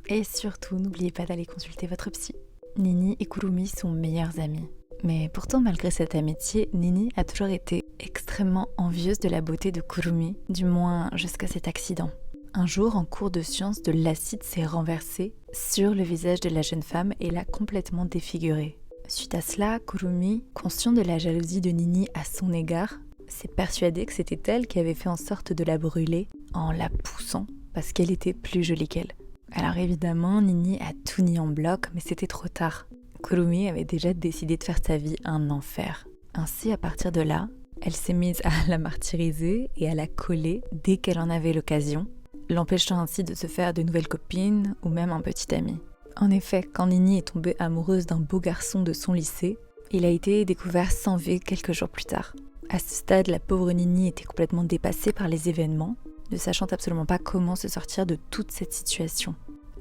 Et surtout, n'oubliez pas d'aller consulter votre psy. Nini et Kurumi sont meilleures amies. Mais pourtant, malgré cette amitié, Nini a toujours été extrêmement envieuse de la beauté de Kurumi, du moins jusqu'à cet accident. Un jour, en cours de sciences, de l'acide s'est renversé sur le visage de la jeune femme et l'a complètement défigurée. Suite à cela, Kurumi, conscient de la jalousie de Nini à son égard, s'est persuadée que c'était elle qui avait fait en sorte de la brûler en la poussant parce qu'elle était plus jolie qu'elle. Alors évidemment, Nini a tout mis en bloc, mais c'était trop tard. Kurumi avait déjà décidé de faire sa vie un enfer. Ainsi, à partir de là, elle s'est mise à la martyriser et à la coller dès qu'elle en avait l'occasion, l'empêchant ainsi de se faire de nouvelles copines ou même un petit ami. En effet, quand Nini est tombée amoureuse d'un beau garçon de son lycée, il a été découvert sans vie quelques jours plus tard. À ce stade, la pauvre Nini était complètement dépassée par les événements, ne sachant absolument pas comment se sortir de toute cette situation.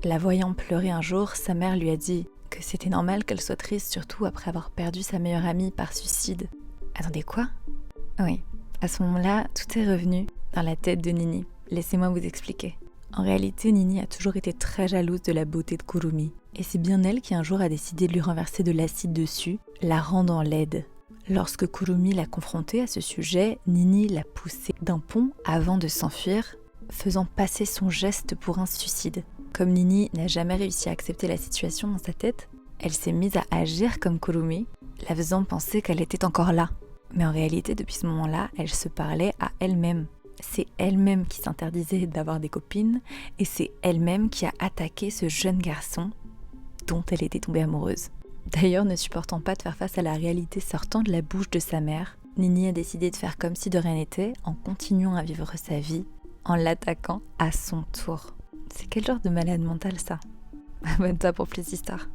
La voyant pleurer un jour, sa mère lui a dit que c'était normal qu'elle soit triste, surtout après avoir perdu sa meilleure amie par suicide. Attendez, quoi ? Oui, à ce moment-là, tout est revenu dans la tête de Nini. Laissez-moi vous expliquer. En réalité, Nini a toujours été très jalouse de la beauté de Kurumi. Et c'est bien elle qui un jour a décidé de lui renverser de l'acide dessus, la rendant laide. Lorsque Kurumi l'a confrontée à ce sujet, Nini l'a poussée d'un pont avant de s'enfuir, faisant passer son geste pour un suicide. Comme Nini n'a jamais réussi à accepter la situation dans sa tête, elle s'est mise à agir comme Kurumi, la faisant penser qu'elle était encore là. Mais en réalité, depuis ce moment-là, elle se parlait à elle-même. C'est elle-même qui s'interdisait d'avoir des copines et c'est elle-même qui a attaqué ce jeune garçon dont elle était tombée amoureuse. D'ailleurs, ne supportant pas de faire face à la réalité sortant de la bouche de sa mère, Nini a décidé de faire comme si de rien n'était en continuant à vivre sa vie, en l'attaquant à son tour. C'est quel genre de malade mental ça ? Abonne-toi pour plus d'histoires.